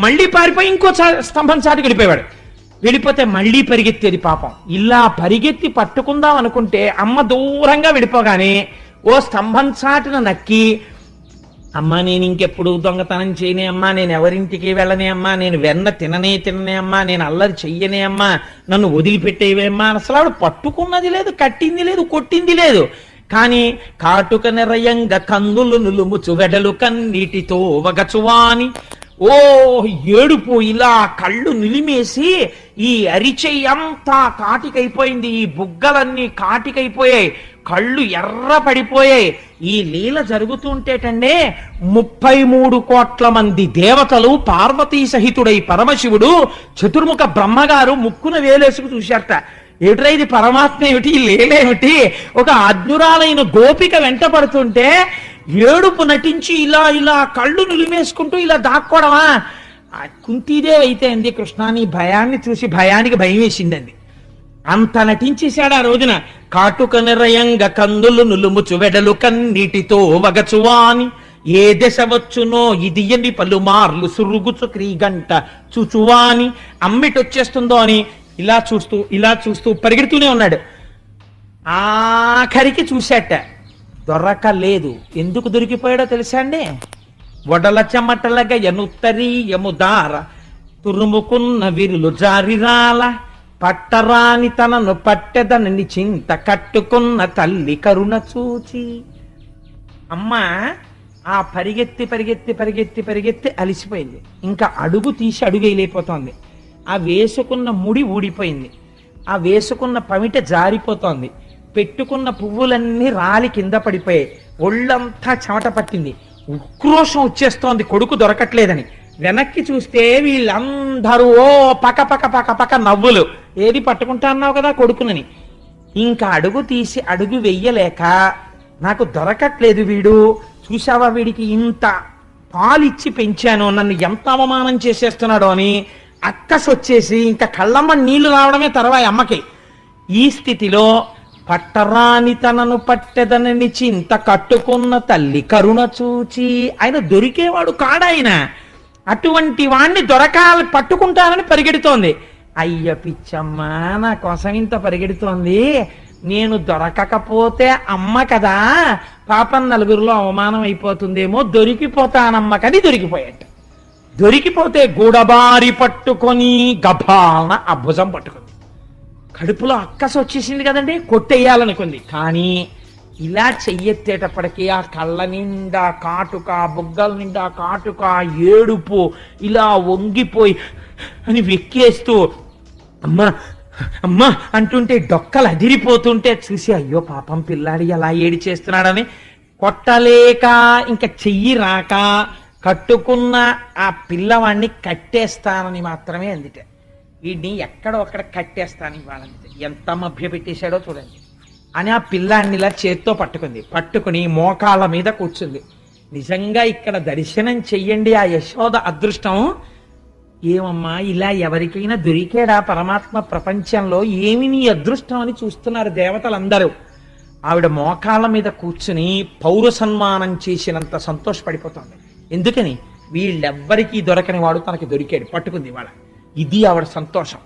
మళ్ళీ పారిపోయి ఇంకో స్తంభం చాటుకు వెళ్ళిపోయాడు. వెళ్ళిపోతే మళ్ళీ పరిగెత్తేది పాపం. ఇలా పరిగెత్తి పట్టుకుందాం అనుకుంటే అమ్మ దూరంగా వెళ్ళిపోగానే ఓ స్తంభం చాటున నక్కి, అమ్మా నేను ఇంకెప్పుడు దొంగతనం చేయనే అమ్మా, నేను ఎవరింటికి వెళ్ళనే అమ్మా, నేను వెన్న తిననే అమ్మా, నేను అల్లరి చెయ్యనే అమ్మా, నన్ను వదిలిపెట్టేవేమ్మా. అసలు ఆవిడ పట్టుకున్నది లేదు, కట్టింది లేదు, కొట్టింది లేదు. కానీ కాటుక నిరయంగా కందులు నులుముచు వెడలు కన్నీటితో వగచువాని ఓ ఏడుపు, ఇలా కళ్ళు నిలిమేసి ఈ అరిచెయ్యంతా కాటికైపోయింది, ఈ బుగ్గలన్నీ కాటికైపోయాయి, కళ్ళు ఎర్ర పడిపోయాయి. ఈ లీల జరుగుతుంటేటండే 33 కోట్ల మంది దేవతలు పార్వతీ సహితుడై పరమశివుడు చతుర్ముఖ బ్రహ్మగారు ముక్కున వేలేసుకు చూశారట. ఏమిట్రా ఇది, పరమాత్మ ఏమిటి, లీలేమిటి? ఒక అజ్ఞురాలైన గోపిక వెంట పడుతుంటే ఏడుపు నటించి ఇలా ఇలా కళ్ళు నిలిమేసుకుంటూ ఇలా దాక్కోవడమా? కుంతీదేవి అయితే అంది, కృష్ణ నీ భయాన్ని చూసి భయానికి భయం వేసిందండి. అంత నటించేశాడు ఆ రోజున. కాటుక నిరయంగ కందులు నులుముచు వెడలు కన్నీటితో వగచువాని ఏ దశ వచ్చునో ఇది ఎన్ని పలుమార్లు సురుగుచు క్రీగంట చూచువాని అమ్మిటొచ్చేస్తుందో అని ఇలా చూస్తూ పరిగెడుతూనే ఉన్నాడు. ఆఖరికి చూశాట, దొరకలేదు. ఎందుకు దొరికిపోయాడో తెలుసా అండి? వడల చెమటలగా ఎనుత్తరీయము దార తురుముకున్న విరులు జారిరాల పట్టరాని తనను పట్టెదనని చింత కట్టుకున్న తల్లి కరుణ చూచి. అమ్మ ఆ పరిగెత్తి అలిసిపోయింది. ఇంకా అడుగు తీసి అడుగేయలేకపోతోంది. ఆ వేసుకున్న ముడి ఊడిపోయింది, ఆ వేసుకున్న పమిట జారిపోతోంది, పెట్టుకున్న పువ్వులన్నీ రాలి కింద పడిపోయాయి, ఒళ్ళంతా చెమట పట్టింది, ఉక్రోషం వచ్చేస్తోంది కొడుకు దొరకట్లేదని. వెనక్కి చూస్తే వీళ్ళందరూ ఓ పక పక పక పక నవ్వులు. ఏది పట్టుకుంటా అన్నావు కదా కొడుకునని. ఇంకా అడుగు తీసి అడుగు వెయ్యలేక, నాకు దొరకట్లేదు వీడు, చూసావా వీడికి ఇంత పాలిచ్చి పెంచాను, నన్ను ఎంత అవమానం చేసేస్తున్నాడో అని అక్కసొచ్చేసి ఇంకా కళ్ళమ్మ నీళ్లు రావడమే తర్వాయి అమ్మకి. ఈ స్థితిలో పట్టరాని తనను పట్టెదనని చింత కట్టుకున్న తల్లి కరుణ చూచి, ఆయన దొరికేవాడు కాడాయన, అటువంటి వాణ్ణి పట్టుకుంటానని పరిగెడుతోంది. అయ్య పిచ్చమ్మ, నా కోసం ఇంత పరిగెడుతోంది, నేను దొరకకపోతే అమ్మ కదా, పాపం నలుగురిలో అవమానం అయిపోతుందేమో, దొరికిపోతానమ్మకని దొరికిపోయాట. దొరికిపోతే గూడబారి పట్టుకొని గభాన ఆ భుజం పట్టుకుంది. కడుపులో అక్కస వచ్చేసింది కదండి, కొట్టేయాలనుకుంది. కానీ ఇలా చెయ్యెత్తేటప్పటికీ ఆ కళ్ళ నిండా కాటుక, బుగ్గల నిండా కాటుక, ఏడుపు, ఇలా వంగిపోయి అని వెక్కేస్తూ అమ్మా అమ్మా అంటుంటే డొక్కలు అదిరిపోతుంటే చూసి అయ్యో పాపం పిల్లాడి ఎలా ఏడి చేస్తున్నాడని కొట్టలేక, ఇంకా చెయ్యి రాక కట్టుకున్న ఆ పిల్లవాడిని కట్టేస్తానని మాత్రమే అందిట. వీడిని ఎక్కడో అక్కడ కట్టేస్తాను ఇవ్వాలంటే ఎంత మభ్య పెట్టేశాడో చూడండి అని ఆ పిల్లాడిని ఇలా చేత్తో పట్టుకుని మోకాళ్ళ మీద కూర్చుంది. నిజంగా ఇక్కడ దర్శనం చెయ్యండి ఆ యశోద అదృష్టం. ఏమమ్మా ఇలా ఎవరికైనా దొరికాడా పరమాత్మ ప్రపంచంలో? ఏమి నీ అదృష్టం అని చూస్తున్నారు దేవతలందరూ. ఆవిడ మోకాళ్ళ మీద కూర్చుని పౌర సన్మానం చేసినంత సంతోషపడిపోతుంది. ఎందుకని? వీళ్ళెవ్వరికీ దొరకని వాడు తనకి దొరికాడు, పట్టుకుంది వాళ్ళ. ఇది ఆవిడ సంతోషం.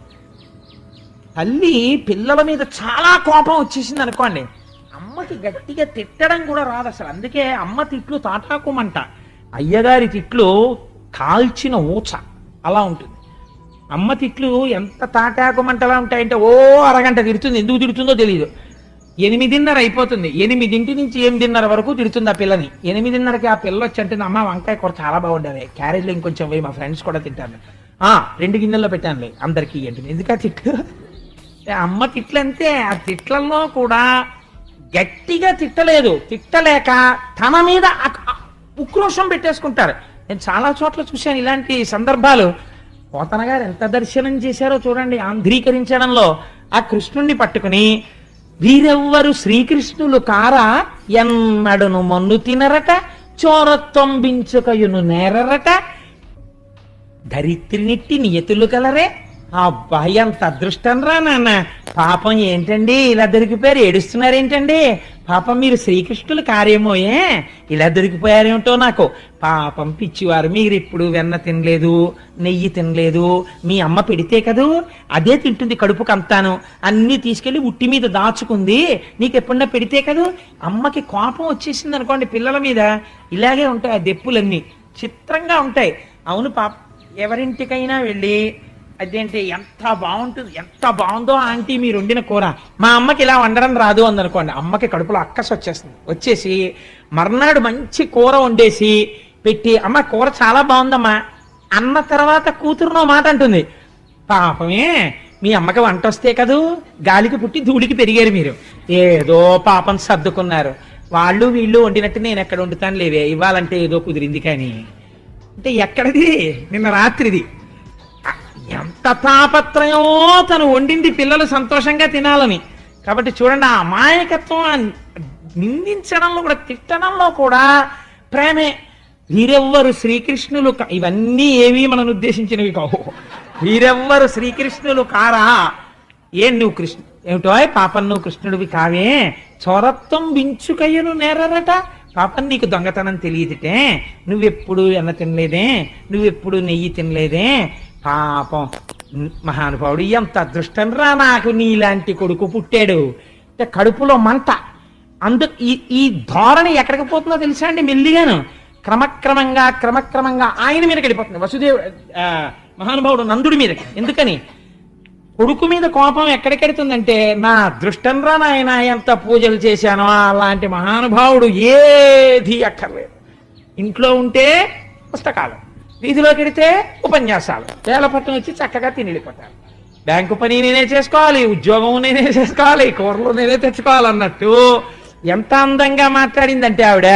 తల్లి పిల్లల మీద చాలా కోపం వచ్చేసింది అనుకోండి, అమ్మకి గట్టిగా తిట్టడం కూడా రాదు అసలు. అందుకే అమ్మ తిట్లు తాటాకుమంట, అయ్యగారి తిట్లు కాల్చిన ఊచ అలా ఉంటుంది. అమ్మ తిట్లు ఎంత తాటాకుమంటలా ఉంటాయంటే ఓ అరగంట తిడుతుంది. ఎందుకు తిడుతుందో తెలియదు. 8:30 అయిపోతుంది, 8 నుంచి 8:30 వరకు తిడుతుంది ఆ పిల్లని. 8:30కి ఆ పిల్ల వచ్చి అంటుంది, అమ్మ వంకాయ కూర చాలా బాగుండేవి, క్యారేజ్లో ఇంకొంచెం వేయి, మా ఫ్రెండ్స్ కూడా తింటాను. 2 గిన్నెల్లో పెట్టానులే అందరికీ ఏంటి. ఎందుకు ఆ తిట్లు? అమ్మ తిట్లంతే. ఆ తిట్లలో కూడా గట్టిగా తిట్టలేదు, తిట్టలేక తన మీద ఉక్రోషం పెట్టేసుకుంటారు. నేను చాలా చోట్ల చూశాను ఇలాంటి సందర్భాలు. పోతన గారు ఎంత దర్శనం చేశారో చూడండి ఆంధ్రీకరించడంలో. ఆ కృష్ణుణ్ణి పట్టుకుని వీరెవ్వరు శ్రీకృష్ణులు కారా, ఎన్నడును మన్ను తినరట, చోరత్వంబించుకయును నేరరట, ధరిత్రినిట్టి నియతులు కలరే. అబ్బాయి అంత అదృష్టం రా నాన్న. పాపం ఏంటండి ఇలా దొరికిపోయారు, ఏడుస్తున్నారేంటండి? పాపం మీరు శ్రీకృష్ణులు కార్యమోయే, ఇలా దొరికిపోయారేమిటో నాకు. పాపం పిచ్చివారు, మీరు ఇప్పుడు వెన్న తినలేదు, నెయ్యి తినలేదు, మీ అమ్మ పెడితే కదూ అదే తింటుంది కడుపుకు అంతాను, అన్ని తీసుకెళ్లి ఉట్టి మీద దాచుకుంది, నీకు ఎప్పుడన్నా పెడితే కదూ. అమ్మకి కోపం వచ్చేసింది అనుకోండి పిల్లల మీద, ఇలాగే ఉంటాయి ఆ దెప్పులన్నీ, చిత్రంగా ఉంటాయి. అవును పాప, ఎవరింటికైనా వెళ్ళి అదేంటి ఎంత బాగుంటుంది, ఎంత బాగుందో ఆంటీ మీరు వండిన కూర, మా అమ్మకి ఇలా వండడం రాదు అందనుకోండి, అమ్మకి కడుపులో అక్కసు వచ్చేసి మర్నాడు మంచి కూర వండేసి పెట్టి, అమ్మ కూర చాలా బాగుందమ్మా, అన్న తర్వాత కూతురునో మాట అంటుంది, పాపమే మీ అమ్మకి వంట వస్తే కదూ, గాలికి పుట్టి ధూళికి పెరిగారు మీరు, ఏదో పాపం సర్దుకున్నారు, వాళ్ళు వీళ్ళు వండినట్టు నేను ఎక్కడ వండుతాను లేవే, ఇవ్వాలంటే ఏదో కుదిరింది కానీ. అంటే ఎక్కడిది, నిన్న రాత్రిది. ఎంత తాపత్రయమో తను వండింది పిల్లలు సంతోషంగా తినాలని. కాబట్టి చూడండి, ఆ అమాయకత్వం నిందించడంలో కూడా, తిట్టడంలో కూడా ప్రేమే. వీరెవ్వరు శ్రీకృష్ణులు ఇవన్నీ ఏవి మనను ఉద్దేశించినవి కావు. వీరెవ్వరు శ్రీకృష్ణులు కారా? నువ్వు కృష్ణ ఏమిటో పాపం, నువ్వు కృష్ణుడివి కావే, చోరత్వం వించుకయ్యను నేరరట, పాపం నీకు దొంగతనం తెలియదుటే, నువ్వెప్పుడు ఎన్న తినలేదే, నువ్వెప్పుడు నెయ్యి తినలేదే, పాపం మహానుభావుడు ఎంత అదృష్టం రా, నాకు నీలాంటి కొడుకు పుట్టాడు. అంటే కడుపులో మంట. ఈ ధోరణి ఎక్కడికి పోతుందో తెలుసా అండి? మెల్లిగాను క్రమక్రమంగా ఆయన మీదకి వెళ్ళిపోతుంది. మహానుభావుడు నందుడి మీదకి. ఎందుకని? కొడుకు మీద కోపం ఎక్కడికెడుతుందంటే, నా అదృష్టం రా నాయన, ఎంత పూజలు చేశానో, అలాంటి మహానుభావుడు ఏది అక్కర్లేదు. ఇంట్లో ఉంటే పుస్తకాలు, వీధిలోకి వెడితే ఉపన్యాసాలు, వేలపట్నం వచ్చి చక్కగా తిని వెళ్ళిపోతారు. బ్యాంకు పని నేనే చేసుకోవాలి, ఉద్యోగం నేనే చేసుకోవాలి, కూరలు నేనే తెచ్చుకోవాలన్నట్టు ఎంత అందంగా మాట్లాడిందంటే ఆవిడ,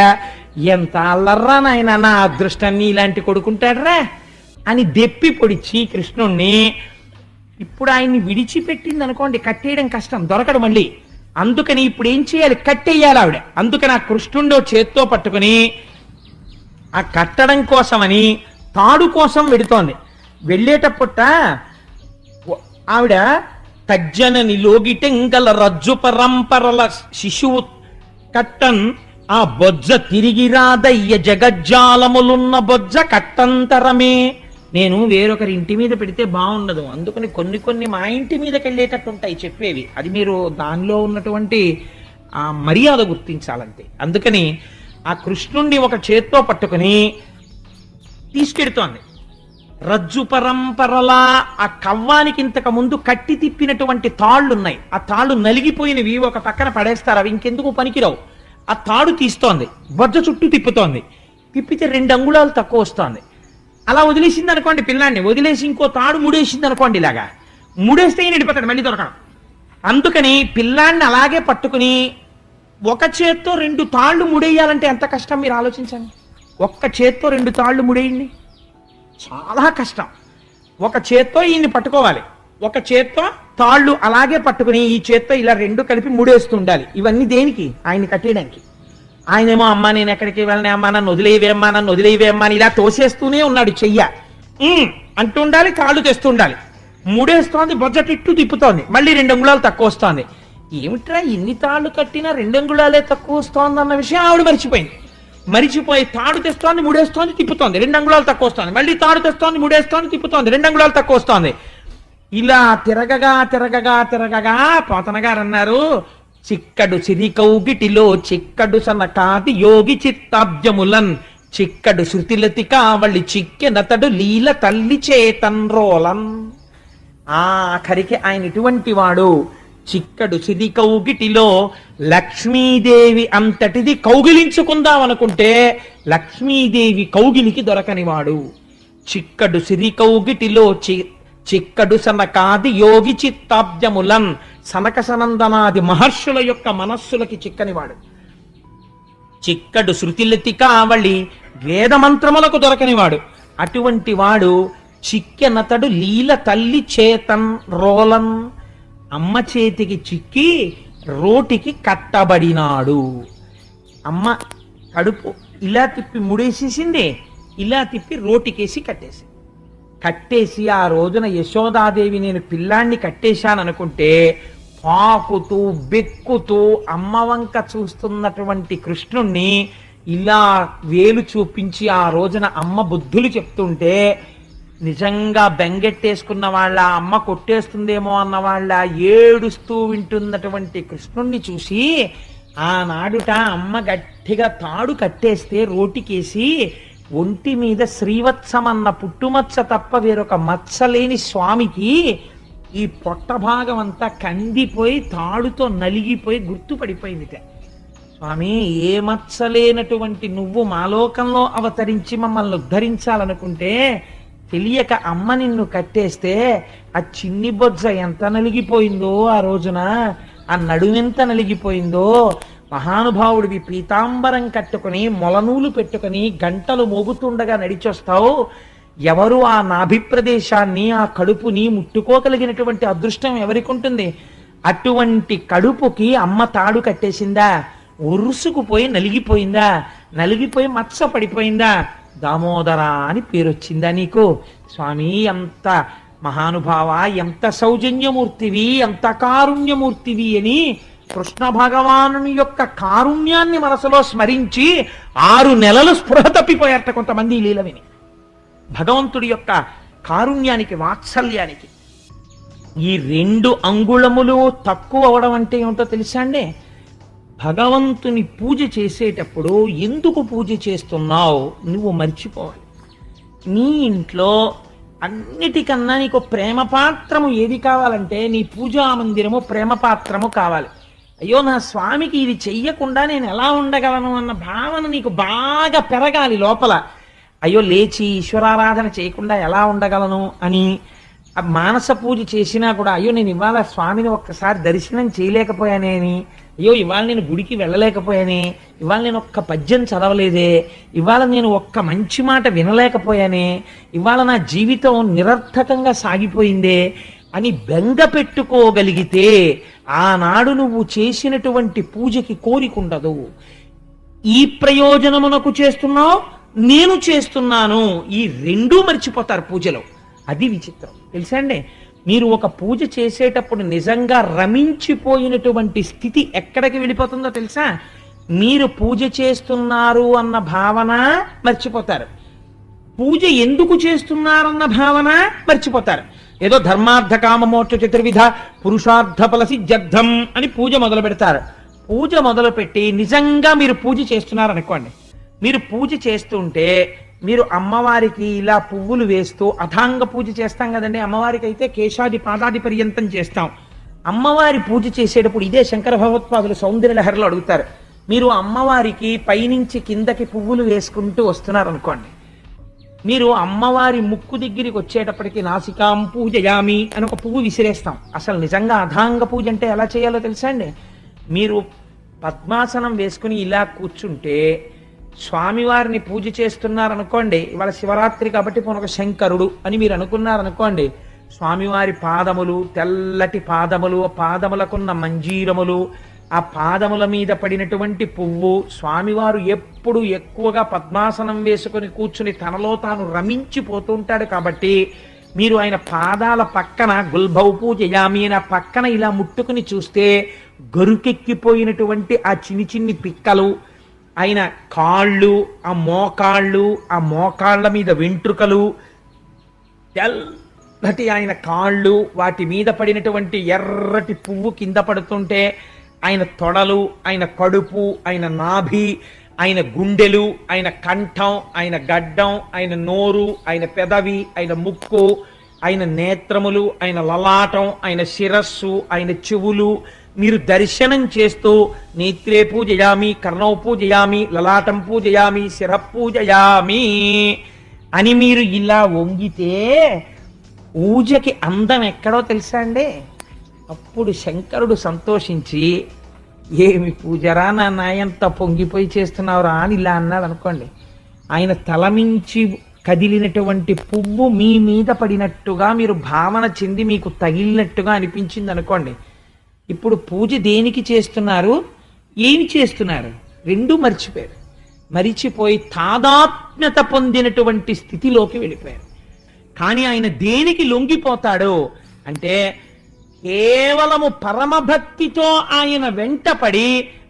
ఎంత అల్లర్రా నాయన, నా అదృష్టాన్ని ఇలాంటి కొడుకుంటాడరా అని దెప్పి పొడిచి కృష్ణుణ్ణి. ఇప్పుడు ఆయన్ని విడిచిపెట్టింది అనుకోండి, కట్టేయడం కష్టం, దొరకడు మళ్ళీ. అందుకని ఇప్పుడు ఏం చేయాలి? కట్టేయాలి ఆవిడ. అందుకని ఆ కృష్ణుండో చేత్తో పట్టుకుని ఆ కట్టడం కోసమని తాడు కోసం వెడుతోంది. వెళ్ళేటప్పుట ఆవిడ తజ్జనని లోగిటెంగల రజ్జు పరంపరల శిశువు కట్టన్ ఆ బొజ్జ తిరిగి రాదయ్య జగజ్జాలములున్న బొజ్జ కట్టంతరమే. నేను వేరొకరి ఇంటి మీద పెడితే బాగుండదు, అందుకని కొన్ని మా ఇంటి మీదకి వెళ్ళేటట్టు ఉంటాయి చెప్పేవి. అది మీరు దానిలో ఉన్నటువంటి ఆ మర్యాద గుర్తించాలంతే. అందుకని ఆ కృష్ణుణ్ణి ఒక చేత్తో పట్టుకుని తీసుకెడుతోంది. రజ్జు పరంపరలా ఆ కవ్వానికి ఇంతకు ముందు కట్టి తిప్పినటువంటి తాళ్లున్నాయి, ఆ తాళ్లు నలిగిపోయినవి ఒక పక్కన పడేస్తారు, అవి ఇంకెందుకు పనికిరావు. ఆ తాడు తీస్తోంది, బొజ్జ చుట్టూ తిప్పుతోంది, తిప్పితే 2 అంగుళాలు తక్కువ వస్తోంది. అలా వదిలేసింది అనుకోండి పిల్లాన్ని, వదిలేసి ఇంకో తాడు ముడేసింది అనుకోండి, ఇలాగా ముడేస్తే ఈయన వెళ్ళిపోతాడు మళ్ళీ దొరకడం. అందుకని పిల్లాన్ని అలాగే పట్టుకుని ఒక చేత్తో 2 తాళ్లు ముడేయాలంటే ఎంత కష్టం మీరు ఆలోచించండి. ఒక్క చేత్తో 2 తాళ్లు ముడేయండి, చాలా కష్టం. ఒక చేత్తో ఈయన్ని పట్టుకోవాలి, ఒక చేత్తో తాళ్ళు అలాగే పట్టుకుని ఈ చేత్తో ఇలా 2 కలిపి ముడేస్తూ ఉండాలి. ఇవన్నీ దేనికి? ఆయన్ని కట్టేయడానికి. ఆయనేమో అమ్మా నేను ఎక్కడికి వెళ్ళనే, అమ్మా నన్ను వదిలేవేమ్మా, నన్ను వదిలేవేమ్మా అని ఇలా తోసేస్తూనే ఉన్నాడు. చెయ్య అంటూ ఉండాలి, కాళ్ళు తెస్తూ ఉండాలి. ముడేస్తోంది, బొజ్జటిట్టు తిప్పుతోంది, మళ్ళీ 2 అంగుళాలు తక్కువ వస్తోంది. ఏమిట్రా ఇన్ని తాళ్ళు కట్టినా 2 అంగుళాలే తక్కువ వస్తోంది అన్న విషయం ఆవిడ మరిచిపోయి తాడు తెస్తోంది, ముడేస్తోంది, తిప్పుతోంది, 2 అంగుళాలు తక్కువ వస్తోంది, మళ్ళీ తాడు తెస్తోంది, ముడేస్తోంది, తిప్పుతోంది, 2 అంగుళాలు తక్కువ వస్తోంది. ఇలా తిరగగా పోతన గారు అన్నారు, చిక్కడు సిరికౌగిటిలో చిక్కడు సనకాది యోగి చిత్తాబ్జములన్ చిక్కడు శృతిలతి కావళి చిక్కెనతడు లీల తల్లి చేతన్రోలన్. ఆఖరికి ఆయన ఇటువంటి వాడు. చిక్కడు సిరి కౌగిటిలో లక్ష్మీదేవి అంతటిది కౌగిలించుకుందాం అనుకుంటే లక్ష్మీదేవి కౌగిలికి దొరకనివాడు. చిక్కడు సిరి కౌగిటిలో చిక్కడు సనకాది యోగి చిత్తాబ్జములన్ సనక సనందనాది మహర్షుల యొక్క మనస్సులకి చిక్కనివాడు. చిక్కడు శృతిలతి కావళి వేదమంత్రములకు దొరకనివాడు. అటువంటి వాడు చిక్కెనతడు లీల తల్లి చేతన్ రోలన్, అమ్మ చేతికి చిక్కి రోటికి కట్టబడినాడు. అమ్మ కడుపు ఇలా తిప్పి ముడేసేసింది, ఇలా తిప్పి రోటికేసి కట్టేసి ఆ రోజున యశోదాదేవి నేను పిల్లాన్ని కట్టేశాననుకుంటే పాకుతూ బెక్కుతూ అమ్మ వంక చూస్తున్నటువంటి కృష్ణుణ్ణి ఇలా వేలు చూపించి ఆ రోజున అమ్మ బుద్ధులు చెప్తుంటే నిజంగా బెంగెట్టేసుకున్న వాళ్ళ, అమ్మ కొట్టేస్తుందేమో అన్న వాళ్ళ ఏడుస్తూ వింటున్నటువంటి కృష్ణుణ్ణి చూసి ఆనాడుట అమ్మ గట్టిగా తాడు కట్టేస్తే రోటికేసి ఒంటి మీద శ్రీవత్సమన్న పుట్టుమచ్చ తప్ప వేరొక మచ్చలేని స్వామికి ఈ పొట్ట భాగం అంతా కందిపోయి తాడుతో నలిగిపోయి గుర్తుపడిపోయిందిట. స్వామి, ఏ మచ్చలేనటువంటి నువ్వు మాలోకంలో అవతరించి మమ్మల్ని ఉద్ధరించాలనుకుంటే తెలియక అమ్మ నిన్ను కట్టేస్తే ఆ చిన్ని బొజ్జ ఎంత నలిగిపోయిందో ఆ రోజున, ఆ నడుమెంత నలిగిపోయిందో. మహానుభావుడివి పీతాంబరం కట్టుకుని మొలనూలు పెట్టుకుని గంటలు మోగుతుండగా నడిచొస్తావు. ఎవరు ఆ నాభి ప్రదేశాన్ని, ఆ కడుపుని ముట్టుకోగలిగినటువంటి అదృష్టం ఎవరికి ఉంటుంది? అటువంటి కడుపుకి అమ్మ తాడు కట్టేసిందా? ఉరుసుకుపోయి నలిగిపోయిందా? నలిగిపోయి మత్స పడిపోయిందా? దామోదర అని పేరొచ్చిందా నీకు? స్వామి ఎంత మహానుభావ, ఎంత సౌజన్యమూర్తివి, ఎంత కారుణ్యమూర్తివి అని కృష్ణ భగవానుని యొక్క కారుణ్యాన్ని మనసులో స్మరించి 6 నెలలు స్పృహ తప్పిపోయారట కొంతమంది లీల విని. భగవంతుడి యొక్క కారుణ్యానికి, వాత్సల్యానికి. ఈ 2 అంగుళములు తక్కువ అవడం అంటే ఏమిటో తెలుసా అండి? భగవంతుని పూజ చేసేటప్పుడు ఎందుకు పూజ చేస్తున్నావు నువ్వు మర్చిపోవాలి. నీ ఇంట్లో అన్నిటికన్నా నీకు ప్రేమ పాత్రము ఏది కావాలంటే నీ పూజా మందిరము ప్రేమ పాత్రము కావాలి. అయ్యో నా స్వామికి ఇది చెయ్యకుండా నేను ఎలా ఉండగలను అన్న భావన నీకు బాగా పెరగాలి లోపల. అయ్యో లేచి ఈశ్వరారాధన చేయకుండా ఎలా ఉండగలను అని. ఆ మానస పూజ చేసినా కూడా అయ్యో నేను ఇవాళ స్వామిని ఒక్కసారి దర్శనం చేయలేకపోయానే అని, అయ్యో ఇవాళ నేను గుడికి వెళ్ళలేకపోయానే, ఇవాళ నేను ఒక్క పద్యం చదవలేదే, ఇవాళ నేను ఒక్క మంచి మాట వినలేకపోయానే, ఇవాళ నా జీవితం నిరర్థకంగా సాగిపోయిందే అని బెంగ పెట్టుకోగలిగితే ఆనాడు నువ్వు చేసినటువంటి పూజకి కోరికుండదు. ఈ ప్రయోజనమునకు చేస్తున్నావు, నేను చేస్తున్నాను, ఈ 2 మర్చిపోతారు పూజలో. అది విచిత్రం తెలుసా అండి? మీరు ఒక పూజ చేసేటప్పుడు నిజంగా రమించిపోయినటువంటి స్థితి ఎక్కడికి వెళ్ళిపోతుందో తెలుసా? మీరు పూజ చేస్తున్నారు అన్న భావన మర్చిపోతారు, పూజ ఎందుకు చేస్తున్నారన్న భావన మర్చిపోతారు. ఏదో ధర్మార్థ కామ మోక్ష చతుర్విధ పురుషార్థ ఫల సిద్ధ్యర్థం అని పూజ మొదలు పెడతారు. పూజ మొదలు పెట్టి నిజంగా మీరు పూజ చేస్తున్నారనుకోండి, మీరు పూజ చేస్తుంటే మీరు అమ్మవారికి ఇలా పువ్వులు వేస్తూ అథాంగ పూజ చేస్తాం కదండి. అమ్మవారికి అయితే కేశాది పాదాది పర్యంతం చేస్తాం. అమ్మవారి పూజ చేసేటప్పుడు ఇదే శంకర భగవత్పాదులు సౌందర్య లహరిలో అడుగుతారు. మీరు అమ్మవారికి పైనుంచి కిందకి పువ్వులు వేసుకుంటూ వస్తున్నారు అనుకోండి, మీరు అమ్మవారి ముక్కు దగ్గరికి వచ్చేటప్పటికి నాసికాం పూజయామి అని ఒక పువ్వు విసిరేస్తాం. అసలు నిజంగా అథాంగ పూజ అంటే ఎలా చేయాలో తెలుసా అండి? మీరు పద్మాసనం వేసుకుని ఇలా కూర్చుంటే స్వామివారిని పూజ చేస్తున్నారనుకోండి, ఇవాళ శివరాత్రి కాబట్టి ఒక శంకరుడు అని మీరు అనుకున్నారనుకోండి, స్వామివారి పాదములు, తెల్లటి పాదములు, పాదములకున్న మంజీరములు, ఆ పాదముల మీద పడినటువంటి పువ్వు, స్వామివారు ఎప్పుడు ఎక్కువగా పద్మాసనం వేసుకుని కూర్చుని తనలో తాను రమించిపోతుంటాడు కాబట్టి మీరు ఆయన పాదాల పక్కన గుల్భౌ పూజయామి అని ఆ పక్కన ఇలా ముట్టుకుని చూస్తే గరుకెక్కిపోయినటువంటి ఆ చిన్ని పిక్కలు, ఆయన కాళ్ళు, ఆ మోకాళ్ళ మీద వెంట్రుకలు, తెల్లటి ఆయన కాళ్ళు, వాటి మీద పడినటువంటి ఎర్రటి పువ్వు కింద పడుతుంటే ఆయన తొడలు, ఆయన కడుపు, ఆయన నాభి, ఆయన గుండెలు, ఆయన కంఠం, ఆయన గడ్డం, ఆయన నోరు, ఆయన పెదవి, ఆయన ముక్కు, ఆయన నేత్రములు, ఆయన లలాటం, ఆయన శిరస్సు, ఆయన చెవులు మీరు దర్శనం చేస్తూ నేత్రే పూజయామి, కర్ణౌ పూజయామి, లలాటం పూజయామి, శిర పూజయామి అని మీరు ఇలా వంగితే పూజకి అందం ఎక్కడో తెలుసా అండి? అప్పుడు శంకరుడు సంతోషించి ఏమి పూజరా నాన్న ఎంత పొంగిపోయి చేస్తున్నావురా అని ఇలా అన్నాడు అనుకోండి, ఆయన తలమించి కదిలినటువంటి పువ్వు మీ మీద పడినట్టుగా మీరు భావన చెంది మీకు తగిలినట్టుగా అనిపించింది అనుకోండి, ఇప్పుడు పూజ దేనికి చేస్తున్నారు, ఏమి చేస్తున్నారు 2 మర్చిపోయారు. మరిచిపోయి తాదాత్మ్యత పొందినటువంటి స్థితిలోకి వెళ్ళిపోయారు. కానీ ఆయన దేనికి లొంగిపోతాడు అంటే కేవలము పరమభక్తితో ఆయన వెంటపడి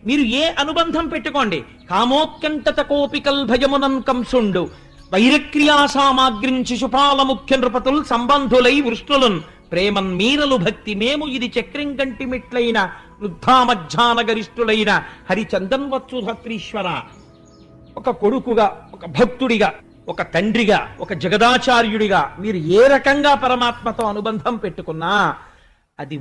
మీరు ఏ అనుబంధం పెట్టుకోండి, కామోత్కంఠత కోపికల్ భయమునం కంసుండు వైరక్రియా సామాగ్రిం శిశుపాల ముఖ్య నృపతుల్ సంబంధులై వృష్ణులున్ ప్రేమన్ మీరలు భక్తి మేము ఇది చక్రం కంటి మెట్లైన వృద్ధామధ్యాన గరిష్ఠులైన హరిచందన్వత్సుధత్రీశ్వర. ఒక కొడుకుగా, ఒక భక్తుడిగా, ఒక తండ్రిగా, ఒక జగదాచార్యుడిగా మీరు ఏ రకంగా పరమాత్మతో అనుబంధం పెట్టుకున్నా అది